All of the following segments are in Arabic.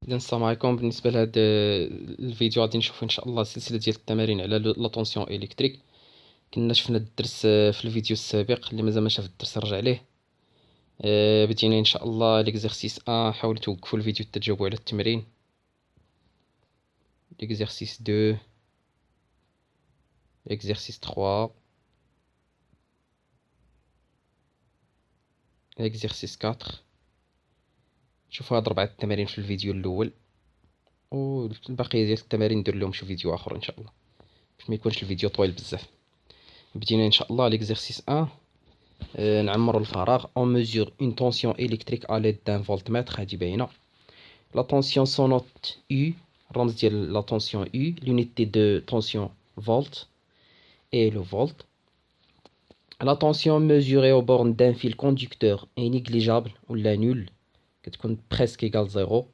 اذا السلام عليكم. بالنسبه لهذا الفيديو غادي نشوفوا ان شاء الله سلسله ديال التمارين على لا طونسيون الكتريك. كنا شفنا الدرس في الفيديو السابق. اللي مازال ما شاف الدرس رجع ليه. بدينا ان شاء الله ليكزارسيس 1. حاولوا توقفوا الفيديو تجاوبوا على التمرين. ليكزارسيس 2، ليكزارسيس 3، ليكزارسيس 4. شوفوا هاد 4 التمارين في الفيديو الاول، والبقيه ديال التمارين ندير لهم شي فيديو اخر ان شاء الله باش ما يكونش الفيديو طويل بزاف. بدينا ان شاء الله ليكزارسيس 1. نعمروا الفراغ. on mesure une tension électrique à l'aide d'un voltmètre. هذه باينه. la tension sonnote U، الرمز ديال la tension U، l'unité de tension volt et le volt. la tension mesurée aux bornes d'un fil conducteur est négligeable ولا nul، كتكون presque égale 0.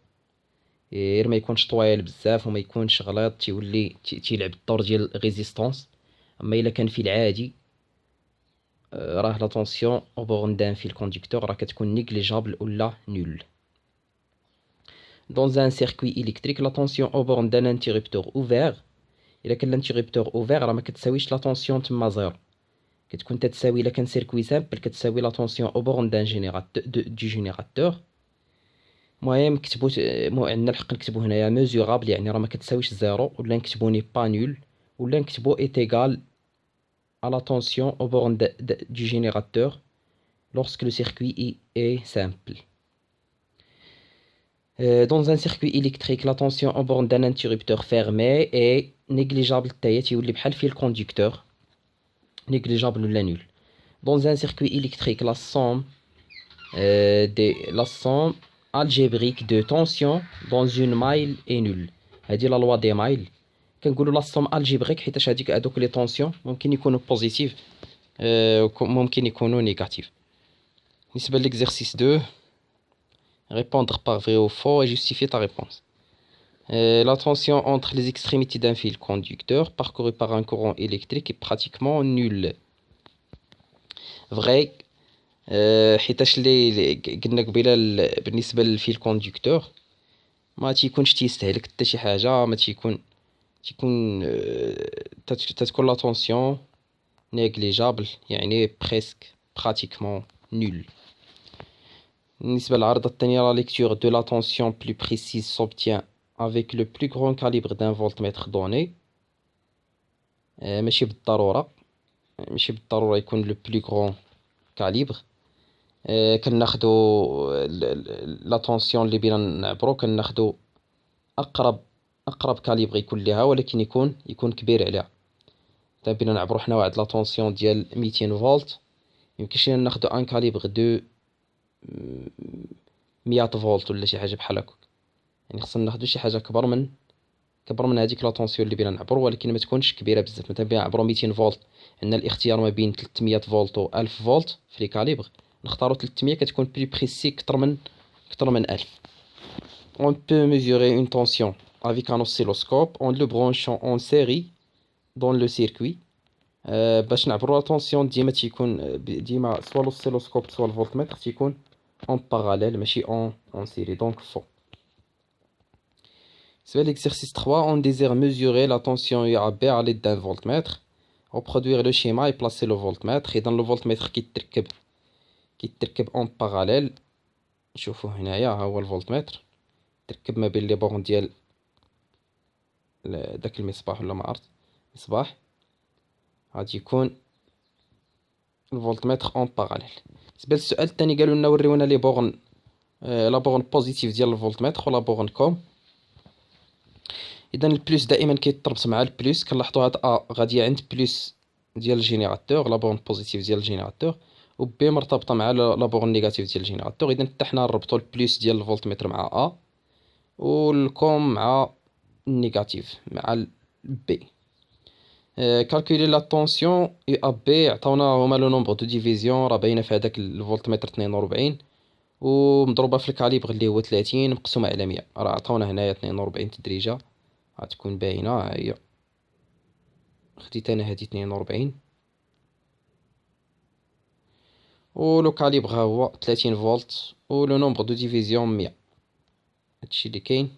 غير ما يكونش طويل بزاف وما يكونش غليظ تيولي تيلعب الدور ديال ريزيستانس. اما الا كان فيل عادي راه لا طونسيون او بورن دان فيل كوندكتور راه كتكون نيجليجابل ولا نول. dans un circuit électrique la tension au borne d'un interrupteur ouvert، الا كان الانترربتور اوفير راه ما كتساويش لا طونسيون تما زيرو، كتكون تتساوي الا كان سيركوي سامبل كتساوي لا طونسيون او بورن دان جينيراتور دو جينيراتور. المهم كتبوا عندنا الحق نكتبوا هنايا ميزورابل، يعني راه ما كتساويش زيرو، ولا نكتبوا ني با نول، ولا نكتبوا ايت ايغال à la tension aux bornes du générateur lorsque le circuit est simple. Dans un circuit électrique, la tension aux bornes d'un interrupteur fermé est négligeable تيولي بحال fil conducteur négligeable ولا nul. Dans un circuit électrique, la somme algébrique de tension dans une maille est nulle. هذه la loi des mailles. كنقولوا لا somme algébrique حيتاش هذوك لي طونسيون ممكن يكونوا بوزيتيف ممكن يكونوا نيجاتيف. بالنسبة للإكزرسيس 2، répondre par vrai ou faux et justifier ta réponse. La tension entre les extrémités d'un fil conducteur parcouru par un courant électrique est pratiquement nulle. Vrai. حيتاش اللي قلنا قبيله بالنسبة للفيل كوندكتور ما تيكونش تيستهلك حتى شي حاجة، ما تيكون تتكون لا طونسيون نيجليجابل، يعني بريسك براتيكمون نول. بالنسبة للعرضة الثانية la lecture de la tension plus précise s'obtient avec le plus grand calibre d'un voltmètre donné. ماشي بالضرورة يكون le plus grand calibre. كناخدو لا طونسيون اللي بينا نعبرو كناخدو اقرب كاليبر يكون ليها، ولكن يكون كبير عليها. اذا بينا نعبرو حنا واحد لا طونسيون ديال 200 فولت يمكنش لينا ناخدو ان كاليبر دو 100 فولت ولا شي حاجه بحال هكاك، يعني خصنا ناخدو شي حاجه كبر من هذيك لا طونسيون اللي بينا نعبرو، ولكن ما تكونش كبيره بزاف. مثلا بينا نعبرو 200 فولت، عندنا الاختيار ما بين 300 فولت و 1000 فولت في لي كاليبر، نختارو 300 كتكون بلي بريسي اكثر من 1000. On peut mesurer une tension avec un oscilloscope en le branchant en série dans le circuit. باش نعبرو لا طونسيون ديما تيكون ديما سوا لوسيلوسكوب سوا الفولتمتر تيكون اون باراليل ماشي اون سيري، دونك فو. بالنسبة للإكزرسيس 3 on désire mesurer la tension UAB à l'aide d'un voltmètre. reproduire le schéma et placer le voltmètre. إذا لو فولتمتر كيتركب اون باراليل. نشوفو هنايا ها هو الفولتمتر تركب ما بين لي بورن ديال داك المصباح ولا ما عرفت مصباح، غادي يكون الفولتمتر اون باراليل. بالنسبه للسؤال الثاني قالوا لنا وريونا لي بورن لا بورن بوزيتيف ديال الفولتمتر ولا بورن كوم. اذا البلوس دائما كيتربط مع البلوس، كنلاحظوا هاد غاديه عند بلوس ديال الجينيراتور لا بورن بوزيتيف ديال الجينيراتور، و بي مرتبطه مع لا بورن نيجاتيف ديال الجينيراتور. اذا حتى حنا نربطوا البلوس ديال الفولتمتر مع والكوم مع النيجاتيف مع بي. كالكولي لا طونسيون يو ا بي عطاونا هما لو نومبر دو ديفيزيون راه باينه في هذاك الفولتمتر 42 ومضروبه في الكاليبر اللي هو 30 مقسومه على 100، راه عطاونا هنايا 42 تدريجه غتكون باينه. ها هي خديت انا هذه 42 ولو كاليبر ها هو 30 فولت ولو نومبر دو ديفيزيون 100. هادشي اللي كاين.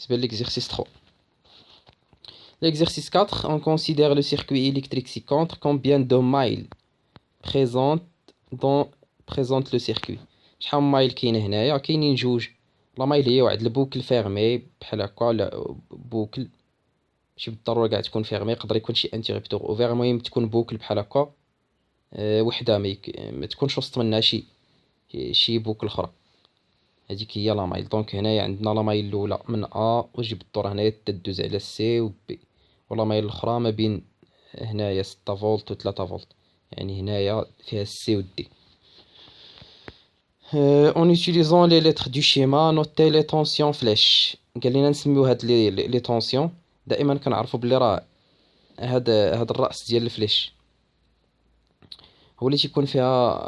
بالنسبة لl'exercice 3. L'exercice 4, on considère le circuit électrique ci-contre. Combien de miles présente présente le circuit. شحال من مايل كاين هنايا؟ كاينين جوج. لا مايل هي واحد البوكل فيرمي بحال هكا، ولا بوكل ماشي بالضرورة كاع تكون فيرمي، يقدر يكون شي انتيربتور اوفير. المهم تكون بوكل بحال هكا وحده، ما تكونش وسط منها شي بوكل اخرى. هذيك هي لا مايل. دونك هنايا عندنا لا مايل الاولى من ا وتجي بالدور هنايا تدوز على سي و بي، ولا مايل الاخرى ما بين هنايا 6 فولت و 3 فولت، يعني هنايا فيها السي و دي. en utilisant les lettres du schéma notez les tensions flèches. قال لنا نسميو هاد لي طونسيون. دائما كنعرفوا بلي راه هاد الراس ديال الفليش هو اللي تيكون فيها،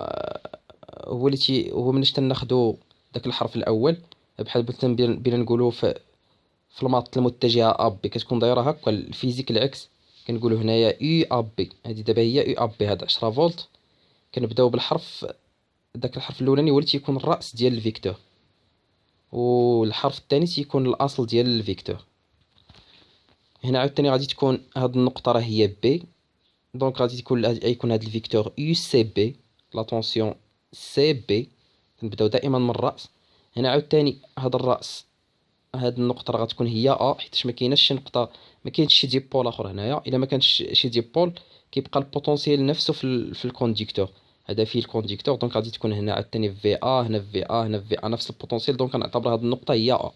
هو مناش تناخدو داك الحرف الاول بحال مثلا بينا نقولوا في الماط المتجهه ا بي كتكون دايره هكا. الفيزيك العكس كنقولوا هنايا يو ا بي. هذه دابا هي يو ا بي، هاد 10 فولت كنبداو بالحرف، داك الحرف الاولاني هو اللي تيكون الراس ديال الفيكتور، والحرف الثاني تيكون الاصل ديال الفيكتور. هنا عاوتاني غادي تكون هاد النقطه راه هي بي، دونك غادي يكون هاد الفيكتور يو سي بي، لا طونسيون سي بي. كنبداو دائما من الراس. هنا عاوتاني هاد الراس، هاد النقطه راه غتكون هي ا، حيت ما كايناش شي نقطه، ما كاينش شي ديبول اخر هنايا. الا ما كانش شي ديبول كيبقى البوتونسييل نفسه في الكونديكتور. هذا فيه الكونديكتور، دونك غادي تكون هنا عاوتاني في ا، هنا في ا، هنا في ا، نفس البوتونسييل. دونك كنعتبر هاد النقطه هي ا،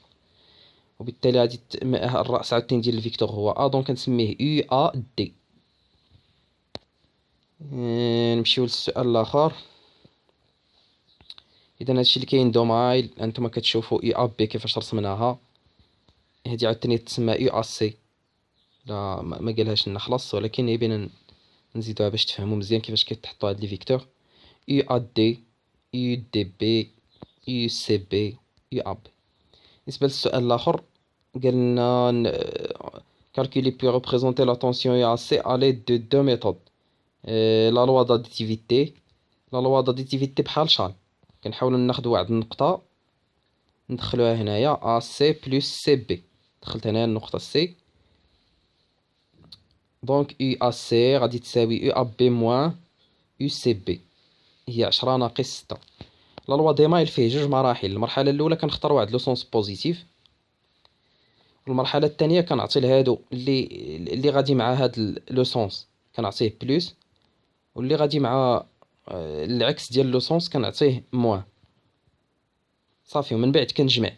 وبالتالي غادي الراس عاوتاني ديال الفيكتور هو ا، دونك كنسميه يو ا دي. نمشيو للسؤال الاخر. اذا هادشي اللي كاين دومايل، انتما كتشوفوا يو ا بي كيفاش رسمناها. هادي عاوتاني تسمى يو ا سي. لا ما قالهاش لنا خلاص، ولكن هي بينا نزيدوها باش تفهموا مزيان كيفاش كيتحطوا هاد لي فيكتور. يو ا دي، يو دي بي، يو سي بي، يو ا بي. بالنسبه للسؤال الاخر قالنا calculer puis représenter la tension UAC à l'aide de deux méthodes. لا لوا d'additivité. لا لوا d'additivité بحال شحال كنحاولوا ناخذ واحد النقطه ندخلوها هنايا ا سي بلس سي بي. دخلت هنايا النقطه سي، دونك يو ا سي غادي تساوي يو ا بي موان يو سي بي، هي 10 ناقص 6. لا لوا دي مايل فيه جوج مراحل. المرحله الاولى كنختار واحد لو سونس بوزيتيف، والمرحله الثانيه كنعطي لهادو اللي غادي مع هاد لو سونس كنعطيه بلس، واللي غادي مع العكس ديال لو سونس كنعطيه موان. صافي، ومن بعد كنجمع.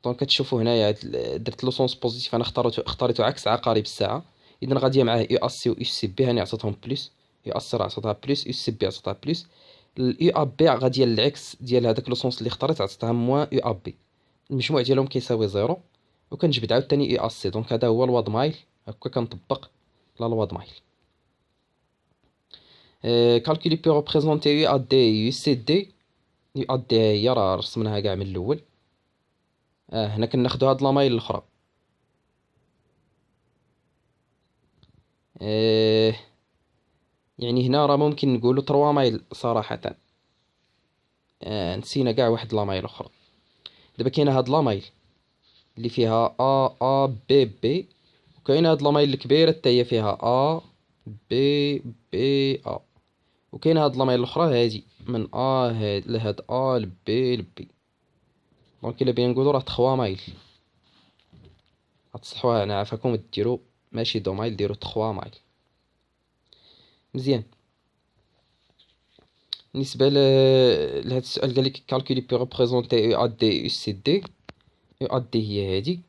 دونك كتشوفوا هنايا درت لو سونس بوزيتيف، انا اختاريته عكس عقارب الساعه. اذا غاديه معاه يو اس و يو سي بي، هاني عطيتهم بلس. يو اس راه عطيتها بلس، يو سي بي عطيتها بلس. اليو ا بي غاديه للعكس ديال هذاك لو سونس اللي اختاريت، عطيتها موان يو ا بي. المجموع ديالهم كيساوي زيرو، وكنجبد عاوتاني يو اس سي. دونك هذا هو الواد مايل. هكا كنطبق لا الواد مايل. كالكولي بي ريبريزونتي يو ا دي يو سي دي. يو ا دي هي راه رسمناها كاع من الاول. هنا كناخدو هاد لامايل الاخرى. آه يعني هنا راه ممكن نقولوا 3 مايل صراحة. نسينا كاع واحد لامايل اخرى. دابا كاينه هاد لامايل اللي فيها ا بي بي، وكاينه هاد لامايل الكبيرة حتى هي فيها بي بي وكاينه هاد لامايل الاخرى هادي من لهاد لبي لبي. دونك الا بغينا نقولوا راه 3 مايل. غتصحوها، انا عافاكم ديروا ماشي دو مايل، ديروا 3 مايل. مزيان. بالنسبة لهاد السؤال قال لك كالكولي بي ريبريزونتي يو ا دي يو سي دي. يو ا دي هي هادي.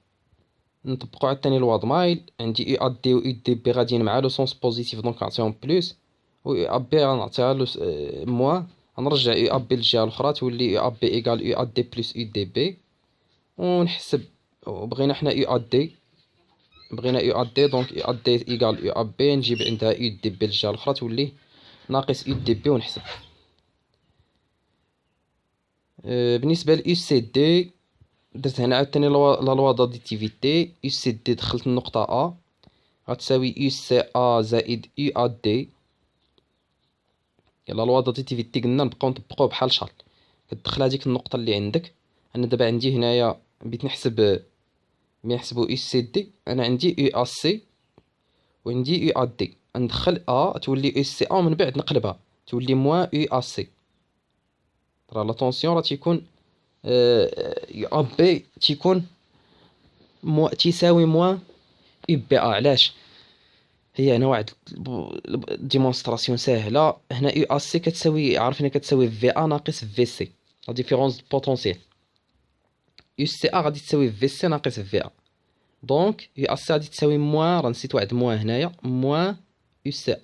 نطبقو عاوتاني الواد مايل. عندي يو ا دي و يو دي بي غاديين مع لو سونس بوزيتيف، دونك نعطيهم بلوس، و يو ا بي غنعطيها له موان. غنرجع يو ا بي للجهة الاخرى، تولي يو ا بي ايكال يو ا دي بلس يو دي بي. ونحسب. بغينا حنا يو ا دي، بغينا يو ا دي، دونك يو ا دي ايكال يو ا بي، نجيب عندها يو دي بي للجهة الاخرى تولي ناقص يو دي بي ونحسب. بالنسبة ل سي دي درت هنا عاوتاني لا لوا داديتيفيتي. يو سي دي دخلت النقطة ا غتساوي يو سي ا زائد يو ا دي. لا لوا داديتيفيتي قلنا نبقاو نطبقوه بحال شحال. كتدخل هاديك النقطة اللي عندك. انا دابا عندي هنايا بغيت نحسب ملي نحسبو يو سي دي انا عندي يو ا سي وعندي يو ا دي، ندخل ا تولي يو سي ا ومن بعد نقلبها تولي موان يو ا سي. راه لا طونسيون راه تيكون يو ا بي تيكون تيساوي موان يو بي ا. علاش؟ هي هنا واحد ديمونستراسيون ساهله. هنا يو ا سي كتساوي، عارفين كتساوي في ا ناقص في سي، لا ديفيرونس بوتونسييل. يو سي ا غادي تساوي في سي ناقص في ا، دونك يو ا سي غادي تساوي موان، راه نسيت واحد موان هنايا، موان يو سي.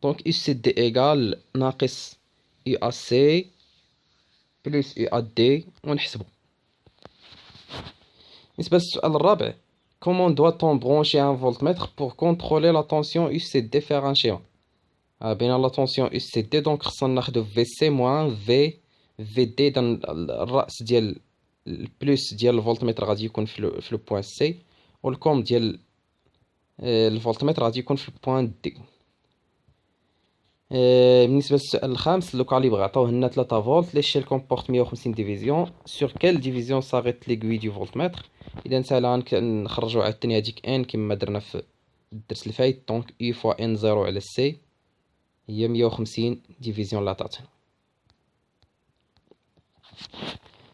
دونك يو سي دي ايكال ناقص يو ا سي بلس يو ا دي، ونحسبو. بالنسبة للسؤال الرابع، comment doit-on brancher un voltmètre pour contrôler la tension UCD faire un schéma. بين لا طونسيون يو سي دي، دونك خصنا ناخدو في سي موان في دي. الراس ديال البلوس ديال الفولتمتر غادي يكون في لو بوين سي، والكوم ديال الفولتمتر غادي يكون في البوين دي. بالنسبه للسؤال الخامس، لو كاليبر عطاوه لنا 3 فولت، لي شيل كومبورت 150 ديفيزيون، سور كيل ديفيزيون صاغت ليغوي دو فولتمتر. اذا ساهله نخرجوا عاوتاني هذيك ان كما درنا في الدرس الفايت، دونك اي فوا ان 0 على سي هي 150 ديفيزيون لا تعطينا.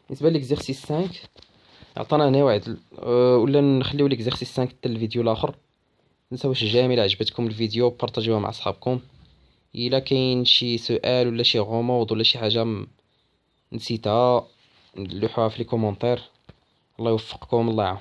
بالنسبه ليكزيرسيس 5 عطانا هنا واحد ولا نخليو ليكزيرسيس 5 حتى الفيديو الاخر. متنساوش الجميل عجبتكم الفيديو بارطاجيوها مع صحابكم. الا كاين شي سؤال ولا شي غموض ولا شي حاجه نسيتها، لوحوها في لي كومونتير. الله يوفقكم، الله يعاون.